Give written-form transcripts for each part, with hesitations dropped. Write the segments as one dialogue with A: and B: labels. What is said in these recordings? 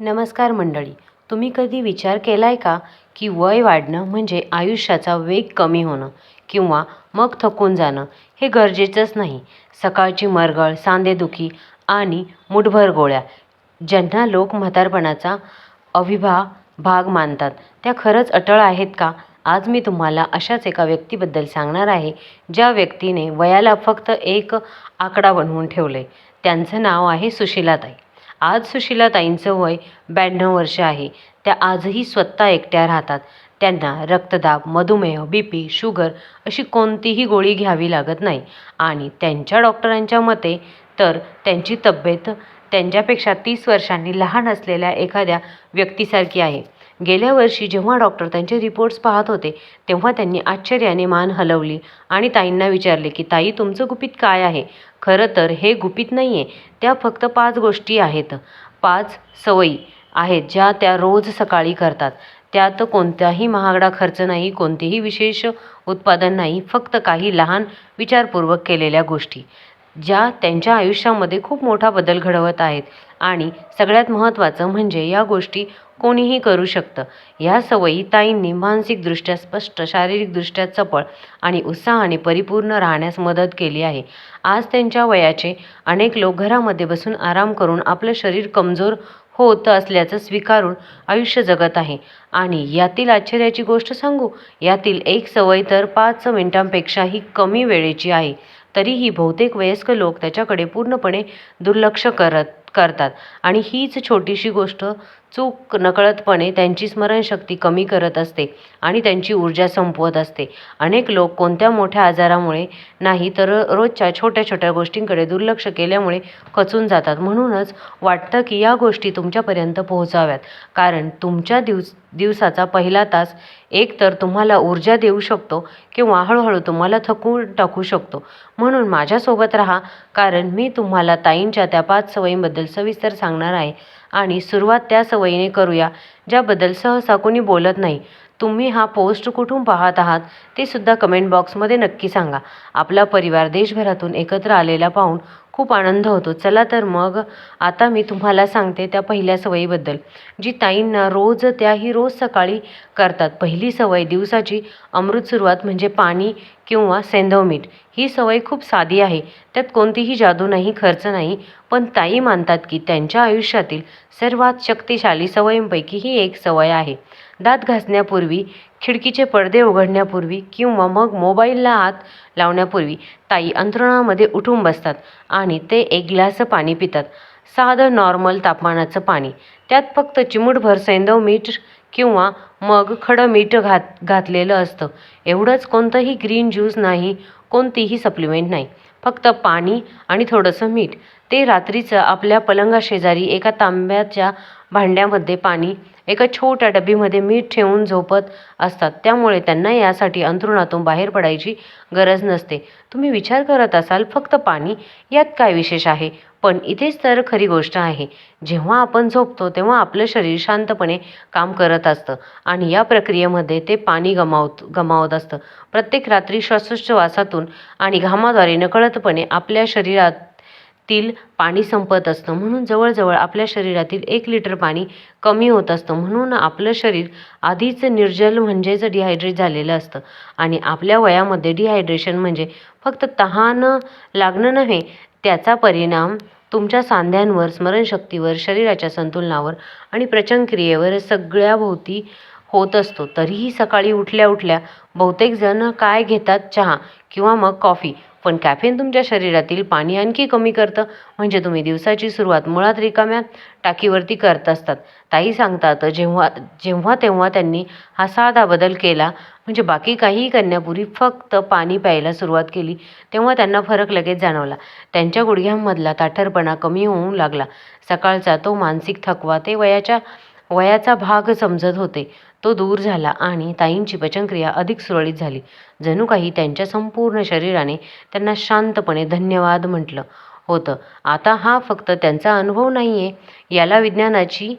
A: नमस्कार मंडळी. तुम्ही कधी विचार केलाय का की वय वाढणं म्हणजे आयुष्याचा वेग कमी होणं किंवा मग थकून जाणं हे गरजेचंच नाही. सकाळची मरगळ, सांधेदुखी आणि मुठभर गोळ्या ज्यांना लोक म्हातारपणाचा भाग मानतात, त्या खरंच अटळ आहेत का? आज मी तुम्हाला अशाच एका व्यक्तीबद्दल सांगणार आहे, ज्या व्यक्तीने वयाला फक्त एक आकडा बनवून ठेवले. त्यांचं नाव आहे सुशीलाताई. आज सुशीलाताईंचं वय 92 वर्ष आहे. त्या आजही स्वतः एकट्या राहतात. त्यांना रक्तदाब, मधुमेह, BP, शुगर अशी कोणतीही गोळी घ्यावी लागत नाही आणि त्यांच्या डॉक्टरांच्या मते तर त्यांची तब्येत त्यांच्यापेक्षा 30 वर्षांनी लहान असलेल्या एखाद्या व्यक्तीसारखी आहे. गेल्या वर्षी जेव्हा डॉक्टर त्यांचे रिपोर्ट्स पाहत होते, तेव्हा त्यांनी आश्चर्याने मान हलवली आणि ताईंना विचारले की ताई, तुमचं गुपित काय आहे? खरं तर हे गुपित नाही आहे. त्या फक्त 5 गोष्टी आहेत. 5 सवयी आहेत ज्या त्या रोज सकाळी करतात. त्यात कोणताही महागडा खर्च नाही, कोणतेही विशेष उत्पादन नाही, फक्त काही लहान विचारपूर्वक केलेल्या गोष्टी, ज्या त्यांच्या आयुष्यामध्ये खूप मोठा बदल घडवत आहेत. आणि सगळ्यात महत्त्वाचं म्हणजे या गोष्टी कोणीही करू शकतं. या सवयी ताईंनी मानसिकदृष्ट्या स्पष्ट, शारीरिकदृष्ट्या चपळ आणि उत्साहाने परिपूर्ण राहण्यास मदत केली आहे. आज त्यांच्या वयाचे अनेक लोक घरामध्ये बसून आराम करून आपलं शरीर कमजोर होत असल्याचं स्वीकारून आयुष्य जगत आहे. आणि यातील आश्चर्याची गोष्ट सांगू, यातील एक सवय तर 5 मिनिटांपेक्षाही कमी वेळेची आहे. तरीही बहुतेक वयस्क लोक त्याच्याकडे पूर्णपणे दुर्लक्ष करतात आणि हीच छोटीशी गोष्ट चूक नकळतपणे त्यांची स्मरणशक्ती कमी करत असते आणि त्यांची ऊर्जा संपवत असते. अनेक लोक कोणत्या मोठ्या आजारामुळे नाही, तर रोजच्या छोट्या छोट्या गोष्टींकडे दुर्लक्ष केल्यामुळे खचून जातात. म्हणूनच वाटतं की या गोष्टी तुमच्यापर्यंत पोहोचाव्यात, कारण तुमच्या दिवसाचा पहिला तास एक तर तुम्हाला ऊर्जा देऊ शकतो किंवा हळूहळू तुम्हाला थकवून टाकू शकतो. म्हणून माझ्यासोबत राहा, कारण मी तुम्हाला ताईंच्या त्या 5 सवयींबद्दल सविस्तर सांगणार आहे. आणि सुरुवात त्या सवयीने करूया ज्याबद्दल सहसा कोणी बोलत नाही. तुम्ही हा पोस्ट कुठून पाहत आहात ते सुद्धा कमेंट बॉक्समध्ये नक्की सांगा. आपला परिवार देशभरातून एकत्र आलेला पाहून खूप आनंद होतो. चला तर मग आता मी तुम्हाला सांगते त्या पहिल्या सवयीबद्दल, जी ताईंना त्याही रोज सकाळी करतात. पहिली सवय, दिवसाची अमृत सुरुवात म्हणजे पाणी किंवा सेंधव मीठ. ही सवय खूप साधी आहे. त्यात कोणतीही जादू नाही, खर्च नाही. पण ताई मानतात की त्यांच्या आयुष्यातील सर्वात शक्तिशाली सवयींपैकी ही एक सवय आहे. दात घासण्यापूर्वी, खिडकीचे पडदे उघडण्यापूर्वी किंवा मग मोबाईलला हात लावण्यापूर्वी ताई अंथरुणामध्ये उठून बसतात आणि ते एक ग्लास पाणी पितात. साधं नॉर्मल तापमानाचं पाणी. त्यात फक्त चिमूटभर सेंधव मीठ किंवा मग खडं मीठ घातलेलं असतं. एवढंच. कोणतंही ग्रीन ज्यूस नाही, कोणतीही सप्लिमेंट नाही. फक्त पाणी आणि थोडंसं मीठ. ते रात्रीचं आपल्या पलंगाशेजारी एका तांब्याच्या भांड्यामध्ये पाणी, एका छोट्या डबीमध्ये मीठ ठेवून झोपत असतात. त्यामुळे त्यांना यासाठी अंथरुणातून बाहेर पडायची गरज नसते. तुम्ही विचार करत असाल, फक्त पाणी, यात काय विशेष आहे? पण इथेच तर खरी गोष्ट आहे. जेव्हा आपण झोपतो तेव्हा आपलं शरीर शांतपणे काम करत असतं आणि या प्रक्रियेमध्ये ते पाणी गमावत असतं. प्रत्येक रात्री श्वासोच्छवासातून आणि घामाद्वारे नकळतपणे आपल्या शरीरातील पाणी संपत असतं. म्हणून जवळजवळ आपल्या शरीरातील 1 लिटर पाणी कमी होत असतं. म्हणून आपलं शरीर आधीच निर्जल म्हणजेच डिहायड्रेट झालेलं असतं. आणि आपल्या वयामध्ये डिहायड्रेशन म्हणजे फक्त तहान लागणं नव्हे, त्याचा परिणाम तुमच्या सांध्यांवर, स्मरणशक्तीवर, शरीराच्या संतुलनावर आणि पचनक्रियेवर सगळ्याभोवती होत असतो. तरीही सकाळी उठल्या उठल्या बहुतेक जण काय घेतात, चहा किंवा मग कॉफी. पण कॅफेन तुमच्या शरीरातील पाणी आणखी कमी करतं. म्हणजे तुम्ही दिवसाची सुरुवात मुळात रिकाम्या टाकीवरती करत असतात. ताई सांगतात, जेव्हा जेव्हा तेव्हा त्यांनी हा साधा बदल केला, म्हणजे बाकी काहीही करण्यापूर्वी फक्त पाणी प्यायला सुरुवात केली, तेव्हा त्यांना फरक लगेच जाणवला. त्यांच्या गुडघ्यांमधला ताठरपणा कमी होऊ लागला. सकाळचा तो मानसिक थकवा, ते वयाचा भाग समजत होते, तो दूर झाला आणि ताईंची पचनक्रिया अधिक सुरळीत झाली. जणू काही त्यांच्या संपूर्ण शरीराने त्यांना शांतपणे धन्यवाद म्हटलं होतं. आता हा फक्त त्यांचा अनुभव नाहीये, याला विज्ञानाची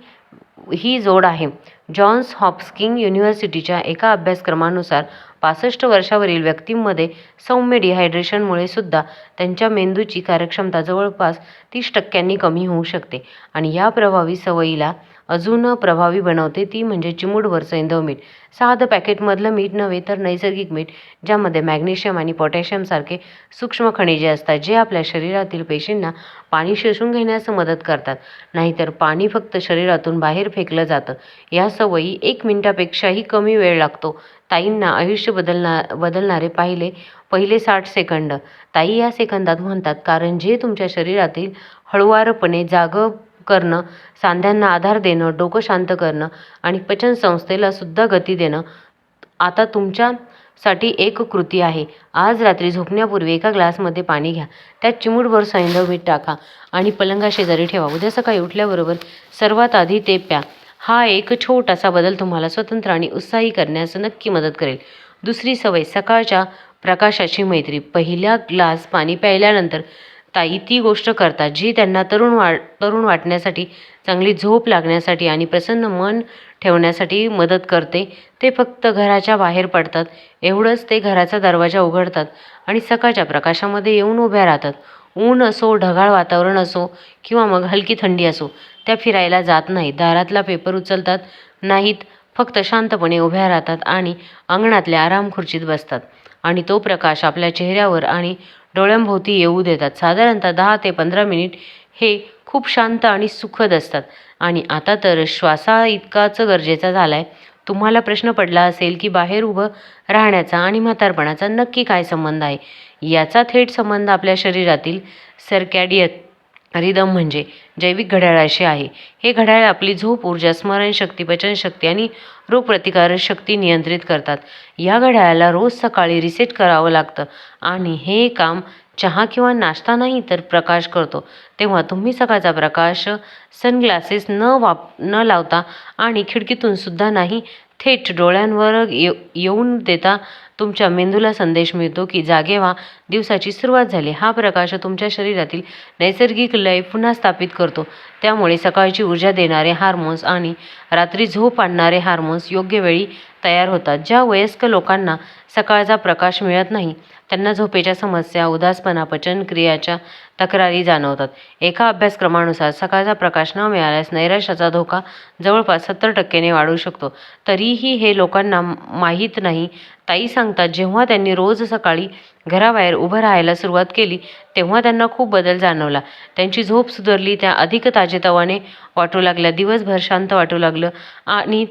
A: ही जोड आहे. जॉन्स हॉपकिन्स युनिव्हर्सिटीच्या एका अभ्यासक्रमानुसार 65 वर्षावरील व्यक्तींमध्ये सौम्य डिहायड्रेशनमुळे सुद्धा त्यांच्या मेंदूची कार्यक्षमता जवळपास 30% कमी होऊ शकते. आणि या प्रभावी सवयीला अजून प्रभावी बनवते ती म्हणजे चिमूटभर सैंधव मीठ. साधं पॅकेटमधलं मीठ नव्हे तर नैसर्गिक मीठ, ज्यामध्ये मॅग्नेशियम आणि पोटॅशियमसारखे सूक्ष्म खनिजे असतात, जे आपल्या शरीरातील पेशींना पाणी शोषून घेण्यास मदत करतात. नाहीतर पाणी फक्त शरीरातून बाहेर फेकलं जातं. या सवयी 1 मिनिटापेक्षाही कमी वेळ लागतो. ताईंना आयुष्य बदलणारे पहिले 60 सेकंद. ताई या सेकंदात म्हणतात, कारण जे तुमच्या शरीरातील हळुवारपणे जागं करणं, सांध्यांना आधार देणं, डोकं शांत करणं आणि पचनसंस्थेला सुद्धा गती देणं, आता तुमच्यासाठी एक कृती आहे. आज रात्री झोपण्यापूर्वी एका ग्लासमध्ये पाणी घ्या. त्यात चिमूटभर सैंधव मीठ टाका आणि पलंगाशेजारी ठेवा. उद्या सकाळी उठल्याबरोबर सर्वात आधी ते प्या. हा एक छोटासा बदल तुम्हाला स्वतंत्र आणि उत्साही करण्यास नक्की मदत करेल. दुसरी सवय, सकाळच्या प्रकाशाची मैत्री. पहिला ग्लास पाणी प्यायल्यानंतर ताई ती गोष्ट करतात जी त्यांना तरुण वाटण्यासाठी, चांगली झोप लागण्यासाठी आणि प्रसन्न मन ठेवण्यासाठी मदत करते. ते फक्त घराच्या बाहेर पडतात. एवढंच, ते घराचा दरवाजा उघडतात आणि सकाळच्या प्रकाशामध्ये येऊन उभ्या राहतात. ऊन असो, ढगाळ वातावरण असो किंवा मग हलकी थंडी असो, त्या फिरायला जात नाहीत, दारातला पेपर उचलतात नाहीत, फक्त शांतपणे उभ्या राहतात आणि अंगणातल्या आराम खुर्चीत बसतात आणि तो प्रकाश आपल्या चेहऱ्यावर आणि डोळ्यांभोवती येऊ देतात. साधारणतः 10 ते 15 मिनिट हे खूप शांत आणि सुखद असतात. आणि आता तर श्वासा इतकाच गरजेचा झालाय. तुम्हाला प्रश्न पडला असेल की बाहेर उभं राहण्याचा आणि म्हातारपणाचा नक्की काय संबंध आहे? याचा थेट संबंध आपल्या शरीरातील सर्कॅडियन रिदम म्हणजे जैविक घड्याळाशी आहे. हे घड्याळ आपली झोप, ऊर्जा, स्मरणशक्ती, पचनशक्ती आणि रोगप्रतिकारक शक्ती नियंत्रित करतात. या घड्याळाला रोज सकाळी रिसेट करावं लागतं आणि हे काम चहा किंवा नाश्ता नाही तर प्रकाश करतो. तेव्हा तुम्ही सकाळचा प्रकाश सनग्लासेस न लावता आणि खिडकीतून सुद्धा नाही, थेट डोळ्यांवर येऊन देता तुमच्या मेंदूला संदेश मिळतो की जागे व्हा, दिवसाची सुरुवात झाली. हा प्रकाश तुमच्या शरीरातील नैसर्गिक लय पुन्हा स्थापित करतो. त्यामुळे सकाळची ऊर्जा देणारे हार्मोन्स आणि रात्री झोप आणणारे हार्मोन्स योग्य वेळी तयार होतात. ज्या वयस्क लोकांना सकाळचा प्रकाश मिळत नाही, त्यांना झोपेच्या समस्या, उदासपणा, पचनक्रियाच्या तक्रारी जाणवतात. एका अभ्यासक्रमानुसार सकाळचा प्रकाश न मिळाल्यास नैराश्याचा धोका जवळपास 70% वाढू शकतो. तरीही हे लोकांना माहीत नाही. ताई सांगतात, जेव्हा त्यांनी रोज सकाळी घराबाहेर उभं राहायला सुरुवात केली, तेव्हा त्यांना खूप बदल जाणवला. त्यांची झोप सुधारली, त्या अधिक ताजेतवाने वाटू लागल्या, दिवसभर शांत वाटू लागलं आणि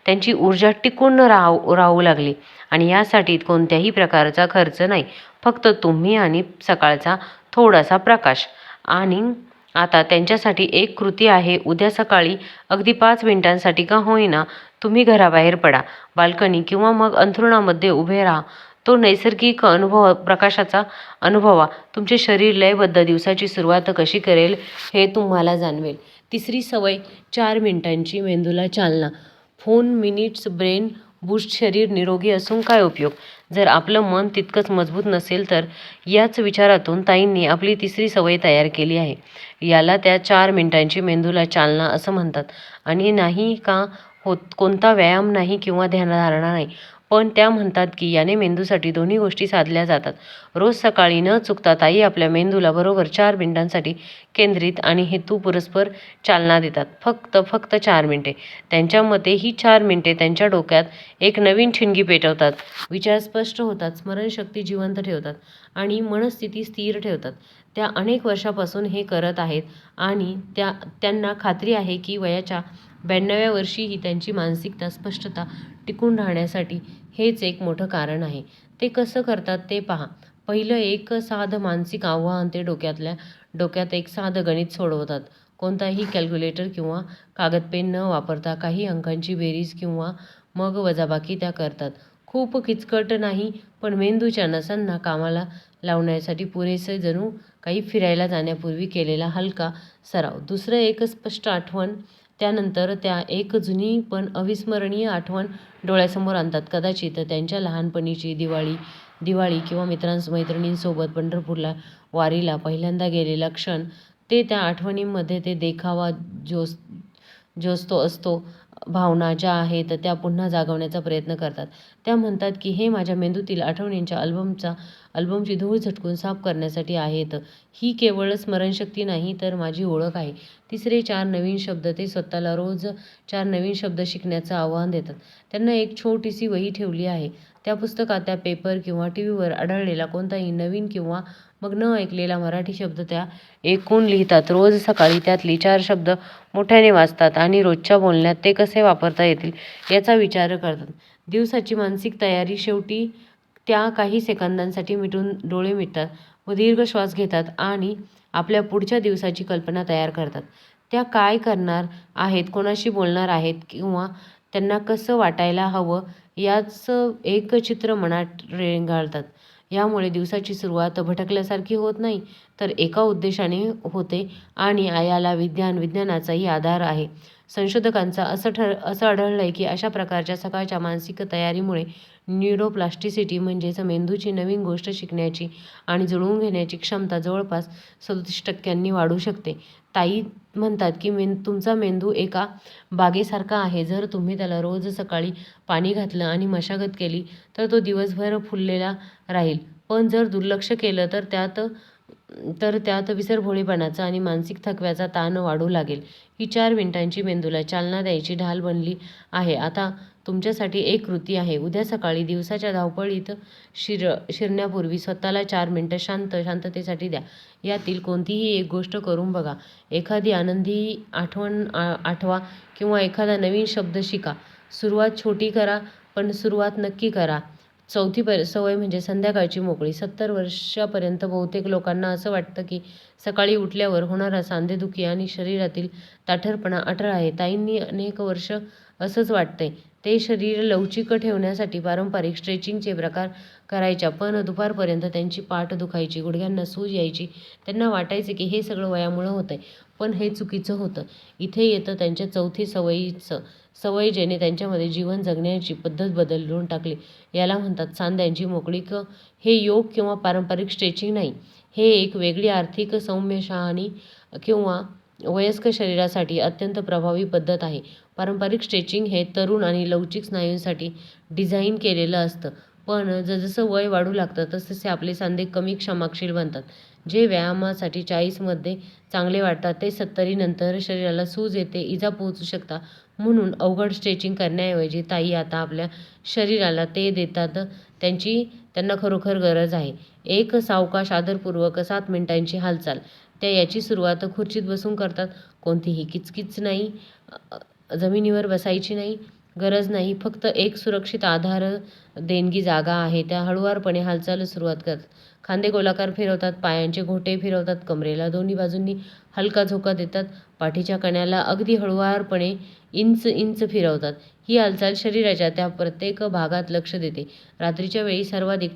A: त्यांची ऊर्जा टिकून राहू लागली. आणि यासाठी कोणत्याही प्रकारचा खर्च नाही, फक्त तुम्ही आणि सकाळचा थोडासा प्रकाश. आणि आता त्यांच्यासाठी एक कृती आहे. उद्या सकाळी अगदी 5 मिनिटांसाठी का होईना तुम्ही घराबाहेर पडा, बाल्कनी किंवा मग अंथरुणामध्ये उभे राहा. तो नैसर्गिक प्रकाशाचा अनुभवा. तुमचे शरीर लयबद्ध दिवसाची सुरुवात कशी करेल हे तुम्हाला जाणवेल. तिसरी सवय, 4 मिनिटांची मेंदूला चालना. Phone minutes brain boost. शरीर निरोगी असून काय उपयोग जर आपलं मन तितकंच मजबूत नसेल तर? याच विचारातून ताईंनी आपली तिसरी सवय तयार केली आहे. याला त्या 4 मिनिटांची मेंदूला चालना असं म्हणतात. आणि नाही का कोणता व्यायाम नाही किंवा ध्यानधारणा नाही, पण त्या म्हणतात की याने मेंदूसाठी दोन्ही गोष्टी साधल्या जातात. रोज सकाळी न चुकता ताई आपल्या मेंदूला बरोबर 4 मिनिटांसाठी केंद्रित आणि हेतुपुरस्सर चालना देतात. फक्त 4 मिनिटे. त्यांच्या मते ही 4 मिनिटे त्यांच्या डोक्यात एक नवीन ठिणगी पेटवतात, विचार स्पष्ट होतात, स्मरणशक्ती जिवंत ठेवतात आणि मनस्थिती स्थिर ठेवतात. त्या अनेक वर्षापासून हे करत आहेत आणि त्यांना खात्री आहे की वयाच्या 92व्या वर्षीही त्यांची मानसिकता, स्पष्टता टिकून राहण्यासाठी हेच एक मोठं कारण आहे. ते कसं करतात ते पहा. पहिलं एक साधं मानसिक आव्हान. ते डोक्यात एक साधं गणित सोडवतात. कोणताही कॅल्क्युलेटर किंवा कागद पेन न वापरता काही अंकांची बेरीज किंवा मग वजाबाकी त्या करतात. खूप किचकट नाही, पण मेंदूच्या नसांना कामाला लावण्यासाठी पुरेसे, जणू काही फिरायला जाण्यापूर्वी केलेला हलका सराव. दुसरं एक स्पष्ट आठवण. त्यानंतर त्या एक जुनी पण अविस्मरणीय आठवण डोळ्यासमोर आणतात. कदाचित त्यांच्या लहानपणीची दिवाळी किंवा मैत्रिणींसोबत पंढरपूरला वारीला पहिल्यांदा गेलेला क्षण. ते त्या आठवणींमध्ये ते देखावा जो असतो भावना ज्या आहेत त्या पुन्हा जागवण्याचा प्रयत्न करतात. त्या म्हणतात की हे माझ्या मेंदूतील आठवणींच्या अल्बमची धूळ झटकून साफ करण्यासाठी आहेत. ही केवळ स्मरणशक्ती नाही तर माझी ओळख आहे. तिसरे 4 नवीन शब्द. ते स्वतःला रोज 4 नवीन शब्द शिकण्याचं आव्हान देतात. त्यांना एक छोटीशी वही ठेवली आहे. त्या पुस्तकात, त्या पेपर किंवा टीव्हीवर आढळलेला कोणताही नवीन किंवा मग न ऐकलेला मराठी शब्द त्या ऐकून लिहितात. रोज सकाळी त्यातली 4 शब्द मोठ्याने वाचतात आणि रोजच्या बोलण्यात ते कसे वापरता येतील याचा विचार करतात. दिवसाची मानसिक तयारी. शेवटी त्या काही सेकंदांसाठी डोळे मिटतात व दीर्घ श्वास घेतात आणि आपल्या पुढच्या दिवसाची कल्पना तयार करतात. त्या काय करणार आहेत, कोणाशी बोलणार आहेत किंवा त्यांना कसं वाटायला हवं याचं एक चित्र मनात रेंगाळतात. यामुळे दिवसाची सुरुवात भटकल्यासारखी होत नाही, तर एका उद्देशाने होते आणि याला विज्ञानाचाही आधार आहे. संशोधकांचं असं आढळलंय की अशा प्रकारच्या सकाळच्या मानसिक तयारीमुळे न्यूरोप्लास्टिसिटी म्हणजेच मेंदूची नवीन गोष्ट शिकण्याची आणि जुळवून घेण्याची क्षमता जवळपास 37% वाढू शकते. ताई म्हणतात की तुमचा मेंदू एका बागेसारखा आहे. जर तुम्ही त्याला रोज सकाळी पाणी घातलं आणि मशागत केली तर तो दिवसभर फुललेला राहील. पण जर दुर्लक्ष केलं तर त्यात विसरभोळेपणाचा आणि मानसिक थकव्याचा ताण वाढू लागेल. ही 4 मिनिटांची मेंदूला चालना द्यायची ढाल बनली आहे. आता तुमच्यासाठी एक कृती आहे. उद्या सकाळी दिवसाच्या धावपळीत शिरण्यापूर्वी स्वतःला 4 मिनिटं शांततेसाठी द्या. यातील कोणतीही एक गोष्ट करून बघा. एखादी आनंदी आठवण आठवा किंवा एखादा नवीन शब्द शिका. सुरुवात छोटी करा, पण सुरुवात नक्की करा. चौथी सवय म्हणजे संध्याकाळची मोकळी. 70 वर्षापर्यंत बहुतेक लोकांना असं वाटतं की सकाळी उठल्यावर होणारा सांधेदुखी आणि शरीरातील ताठरपणा अटळ आहे. ताईंनी अनेक वर्ष असंच वाटतंय. ते शरीर लवचिक ठेवण्यासाठी पारंपरिक स्ट्रेचिंगचे प्रकार करायच्या, पण दुपारपर्यंत त्यांची पाठ दुखायची, गुडघ्यांना सूज यायची. त्यांना वाटायचं की हे सगळं वयामुळं होतंय, पण हे चुकीचं होतं. इथे येतं त्यांच्या चौथी सवय ज्याने त्यांच्यामध्ये जीवन जगण्याची पद्धत बदलून टाकली. याला म्हणतात सांध्यांची मोकळीक. हे योग किंवा पारंपरिक स्ट्रेचिंग नाही. हे एक वेगळी आर्थिक सौम्य शहाणी किंवा वयस्क शरीरासाठी अत्यंत प्रभावी पद्धत आहे. पारंपरिक स्ट्रेचिंग हे तरुण आणि लवचिक स्नायूंसाठी डिझाईन केलेलं असतं. पण जसजसं वय वाढू लागतं तसतसे आपले सांधे कमी क्षमाशील बनतात. जे व्यायामासाठी 40मध्ये चांगले वाटतात ते 70 नंतर शरीराला सूज येते, इजा पोहोचू शकता. म्हणून अवघड स्ट्रेचिंग करण्याऐवजी ताई आता आपल्या शरीराला ते देतात त्यांना खरोखर गरज आहे. एक सावकाश आदरपूर्वक 7 मिनिटांची हालचाल. त्या याची सुरुवात खुर्चीत बसून करतात. कोणतीही किचकिच नाही, जमिनीवर बसायची नाही, गरज नाही. फक्त एक सुरक्षित आधार देणगी जागा आहे. त्या हळुवारपणे हालचाल सुरुवात करतात. खांदे गोलाकार फिरवतात, पायांचे घोटे फिरवतात, कमरेला दोन्ही बाजूंनी हलका झोका देतात, पाठीच्या कण्याला अगदी हळुवारपणे इंच फिरवतात. ही हालचाल शरीराच्या त्या प्रत्येक भागात लक्ष देते. रात्रीच्या वेळी सर्वाधिक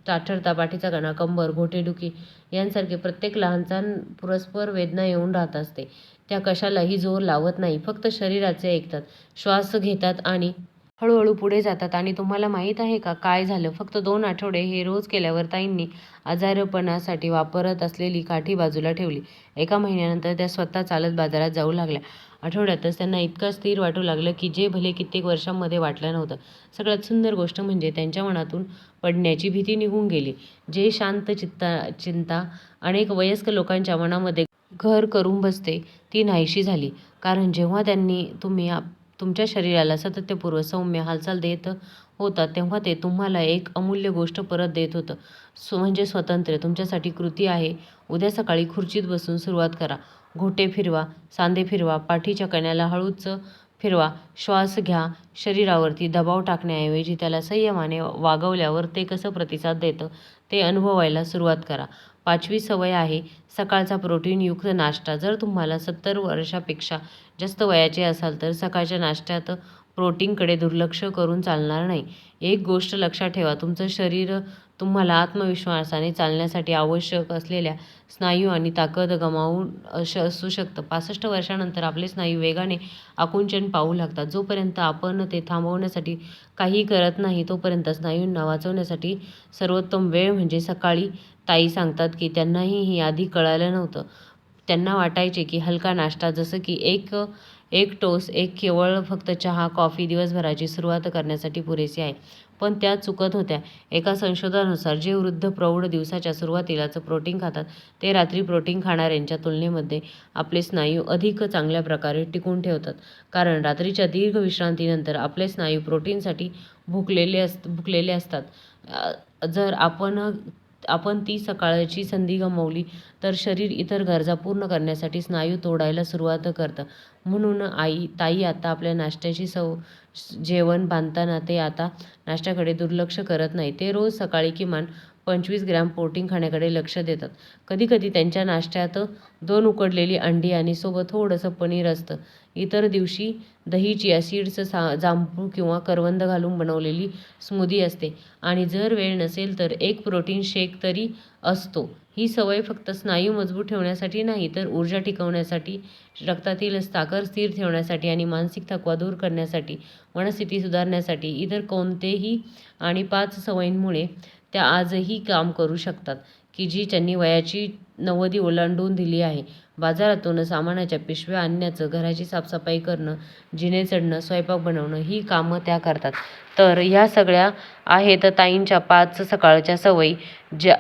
A: ताठरता पाठीचा कणा, कंबर, घोटेदुखी यांसारखे प्रत्येक लहानसहान परस्पर वेदना येऊन राहत असते. त्या कशालाही जोर लावत नाही, फक्त शरीराचे ऐकतात. श्वास घेतात आणि हळूहळू पुढे जातात. आणि तुम्हाला माहीत आहे का काय झालं? फक्त 2 आठवडे हे रोज केल्यावर ताईंनी आजारपणासाठी वापरत असलेली काठी बाजूला ठेवली. 1 महिन्यानंतर त्या स्वतः चालत बाजारात जाऊ लागल्या. आठवड्यातच त्यांना इतकं स्थिर वाटू लागलं की जे भले कित्येक वर्षांमध्ये वाटलं नव्हतं. सगळ्यात सुंदर गोष्ट म्हणजे त्यांच्या मनातून पडण्याची भीती निघून गेली. जे शांत चिंता अनेक वयस्क लोकांच्या मनामध्ये घर करून बसते ती नाहीशी झाली. कारण जेव्हा तुम्ही तुमच्या शरीराला सातत्यपूर्व सौम्य हालचाल देत होता तेव्हा ते तुम्हाला एक अमूल्य गोष्ट परत देत होतं. म्हणजे स्वातंत्र्य. तुमच्यासाठी कृती आहे. उद्या सकाळी खुर्चीत बसून सुरुवात करा. घोटे फिरवा, सांधे फिरवा, पाठीच्या कण्याला हळूच फिरवा. श्वास घ्या. शरीरावरती दबाव टाकण्याऐवजी त्याला संयमाने वागवल्यावर ते कसं प्रतिसाद देतं ते अनुभवायला सुरुवात करा. 5वी सवय आहे सकाळचा प्रोटीनयुक्त नाश्ता. जर तुम्हाला 70 वर्षापेक्षा जास्त वयाचे असाल तर सकाळच्या नाश्त्यात प्रोटीनकडे दुर्लक्ष करून चालणार नाही. एक गोष्ट लक्षात ठेवा, तुमचं शरीर तुम्हाला आत्मविश्वासाने चालण्यासाठी आवश्यक असलेल्या स्नायू आणि ताकद गमावून असू शकतं. 65 वर्षांनंतर आपले स्नायू वेगाने आकुंचन पावू लागतात. जोपर्यंत आपण ते थांबवण्यासाठी काही करत नाही तोपर्यंत स्नायूंना वाचवण्यासाठी सर्वोत्तम वेळ म्हणजे सकाळी. ताई सांगतात की त्यांनाही हे आधी कळालं नव्हतं. त्यांना वाटायचे की हलका नाश्ता जसं की एक टोस्ट, एक केवळ फक्त चहा, कॉफी दिवसभराची सुरुवात करण्यासाठी पुरेसे आहे. पण त्या चुकत होत्या. एका संशोधनानुसार जे वृद्ध प्रौढ दिवसाच्या सुरुवातीलाच प्रोटीन खातात, ते रात्री प्रोटीन खाणाऱ्यांच्या तुलनेमध्ये आपले स्नायू अधिक चांगल्या प्रकारे टिकवून ठेवतात. कारण रात्रीच्या दीर्घ विश्रांतीनंतर आपले स्नायू प्रोटीनसाठी भुकलेले असतात. जर आपण ती सकाळची संधी गमावली तर शरीर इतर गरजा पूर्ण करण्यासाठी स्नायू तोडायला सुरुवात करतं. म्हणून ताई आता आपल्या नाश्त्याची जेवण बांधताना ते आता नाश्त्याकडे दुर्लक्ष करत नाही. ते रोज सकाळी किमान 25 ग्रॅम प्रोटीन खाण्याकडे लक्ष देतात. कधीकधी त्यांच्या नाश्त्यात 2 उकडलेली अंडी आणि सोबत थोडंसं पनीर असतं. इतर दिवशी दही, चिया सीड्स, जांभूळ किंवा करवंद घालून बनवलेली स्मूदी असते आणि जर वेळ नसेल तर एक प्रोटीन शेक तरी असतो. ही सवय फक्त स्नायू मजबूत ठेवण्यासाठी नाही, तर ऊर्जा टिकवण्यासाठी, रक्तातील साखर स्थिर ठेवण्यासाठी आणि मानसिक थकवा दूर करण्यासाठी, मनस्थिती सुधारण्यासाठी, इतर कोणतेही आणि 5 सवयींमुळे त्या आजही काम करू शकतात की जी त्यांनी वयाची 90 ओलांडून दिली आहे. बाजारातून सामानाच्या पिशव्या आणण्याचं, घराची साफसफाई करणं, जिने चढणं, स्वयंपाक बनवणं ही कामं त्या करतात. तर ह्या सगळ्या आहेत ताईंच्या 5 सकाळच्या सवयी.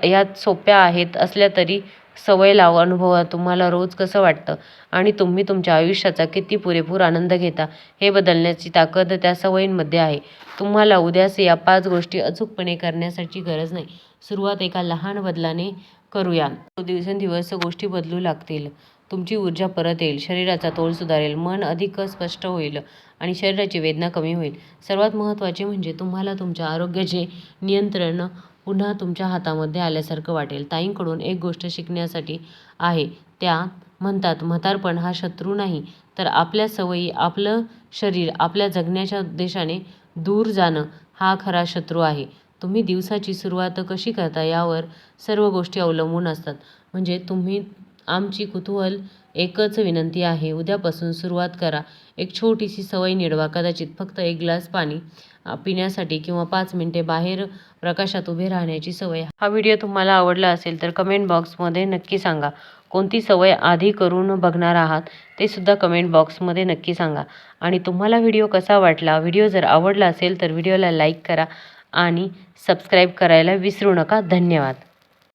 A: या सोप्या आहेत असल्या तरी सवय लावा. अनुभवा तुम्हाला रोज कसं वाटतं आणि तुम्ही तुमच्या आयुष्याचा किती पुरेपूर आनंद घेता हे बदलण्याची ताकद त्या सवयींमध्ये आहे. तुम्हाला उद्याच या 5 गोष्टी अचूकपणे करण्याची गरज नाही. सुरुवात एका लहान बदलाने करूया. दिवसेंदिवस गोष्टी बदलू लागतील. तुमची ऊर्जा परत येईल, शरीराचा तोल सुधारेल, मन अधिक स्पष्ट होईल आणि शरीराची वेदना कमी होईल. सर्वात महत्त्वाचे म्हणजे तुम्हाला तुमच्या आरोग्याचे नियंत्रण पुन्हा तुमच्या हातामध्ये आल्यासारखं वाटेल. ताईंकडून एक गोष्ट शिकण्यासाठी आहे. त्या म्हणतात, म्हातारपण हा शत्रू नाही, तर आपल्या सवयी, आपलं शरीर, आपल्या जगण्याच्या उद्देशाने दूर जाणं हा खरा शत्रू आहे. तुम्ही दिवसाची सुरुवात कशी करता यावर सर्व गोष्टी अवलंबून असतात. म्हणजे आमची कुतूहल एकच विनंती आहे, उद्यापासून सुरुवात करा. एक छोटीशी सवय निवडा. कदाचित फक्त 1 ग्लास पाणी पिण्यासाठी किंवा 5 मिनिटे बाहेर प्रकाशात उभे राहण्याची सवय. हा व्हिडिओ तुम्हाला आवडला असेल तर कमेंट बॉक्समध्ये नक्की सांगा. कोणती सवय आधी करून बघणार आहात ते सुद्धा कमेंट बॉक्समध्ये नक्की सांगा. आणि तुम्हाला व्हिडिओ कसा वाटला? व्हिडिओ जर आवडला असेल तर व्हिडिओला लाईक करा आणि सबस्क्राईब करायला विसरू नका. धन्यवाद.